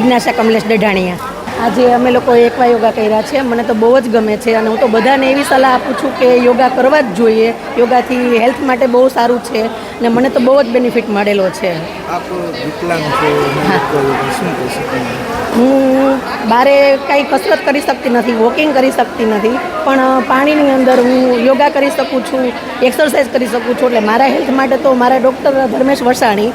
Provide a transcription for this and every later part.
જિજ્ઞાસા કમલેશ ડઢાણિયા. આજે અમે લોકો એકવા યોગા કર્યા છે. મને તો બહુ જ ગમે છે અને હું તો બધાને એવી સલાહ આપું છું કે યોગા કરવા જ જોઈએ. યોગાથી હેલ્થ માટે બહુ સારું છે અને મને તો બહુ જ બેનિફિટ મળેલો છે. આપ વિકલાંગ છો, શું કહી શકો? હું બારે કાંઈ કસરત કરી શકતી નથી, વોકિંગ કરી શકતી નથી, પણ પાણીની અંદર હું યોગા કરી શકું છું, એક્સરસાઇઝ કરી શકું છું. એટલે મારા હેલ્થ માટે તો મારા ડૉક્ટર ધર્મેશ વસાણી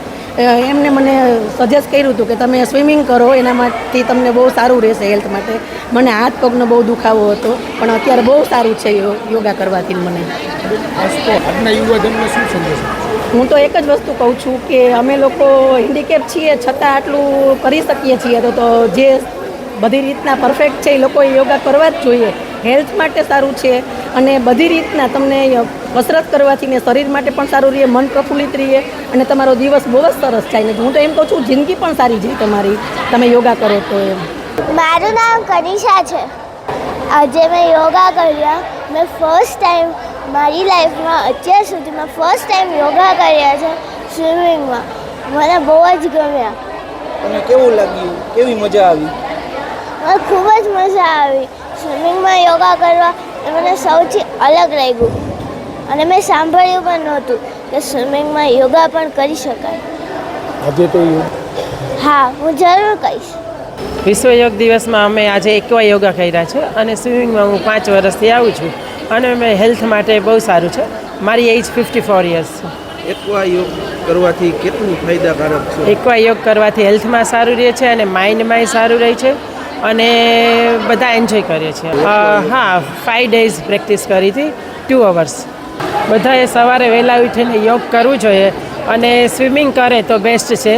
એમને મને સજેસ્ટ કર્યું હતું કે તમે સ્વિમિંગ કરો, એનામાંથી તમને બહુ સારું રહેશે હેલ્થ માટે. મને હાથ પગનો બહુ દુખાવો હતો પણ અત્યારે બહુ સારું છે યોગા કરવાથી મને. આજના યુવાધનને શું સંદેશ? હું તો એક જ વસ્તુ કહું છું કે અમે લોકો હેન્ડીકેપ છીએ છતાં આટલું કરી શકીએ છીએ તો જે બધી રીતના પરફેક્ટ છે એ લોકોએ યોગા કરવા જ જોઈએ. હેલ્થ માટે સારું છે અને બધી રીતના તમને કસરત કરવાથી ને શરીર માટે પણ સારું રહે, મન પ્રફુલ્લિત રહે અને તમારો દિવસ બહુ જ સરસ થાય ને હું તો એમ કહું છું જિંદગી પણ સારી જાય તમારી, તમે યોગા કરો તો. એમ મારું નામ કનિષા છે. આજે મેં યોગા કર્યા. મેં ફર્સ્ટ ટાઈમ મારી લાઈફમાં અત્યાર સુધીમાં ફર્સ્ટ ટાઈમ યોગા કર્યા છે સ્વિમિંગમાં. મને બહુ જ ગમ્યા. તમને કેવું લાગ્યું? કેવી મજા આવી? મને ખૂબ જ મજા આવી. સ્વિમિંગમાં યોગા કરવા એ મને સૌથી અલગ લાગ્યું અને મેં સાંભળ્યું પણ નહોતું કે સ્વિમિંગમાં યોગા પણ કરી શકાય. આજે તો હા, હું જરૂર કહીશ. વિશ્વ યોગ દિવસમાં અમે આજે એકવા યોગા કર્યા છે અને સ્વિમિંગમાં હું 5 વર્ષથી આવું છું અને મેં હેલ્થ માટે બહુ સારું છે. મારી એજ 54 યર્સ છે. એકવા યોગ કરવાથી કેટલું ફાયદાકારક છે? એકવા યોગ કરવાથી હેલ્થમાં સારું રહે છે અને માઇન્ડમાંય સારું રહે છે અને બધા એન્જોય કરીએ છીએ. હા, 5 days પ્રેક્ટિસ કરી હતી, 2 hours. બધાએ સવારે વહેલા ઉઠીને યોગ કરવું જોઈએ અને સ્વિમિંગ કરે તો બેસ્ટ છે,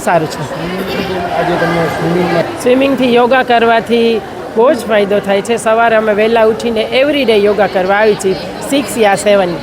સારું છે. આજે તમને સ્વિમિંગથી યોગા કરવાથી બહુ જ ફાયદો થાય છે. સવારે અમે વહેલા ઉઠીને એવરી ડે યોગા કરવા આવી છીએ, 6 યા 7.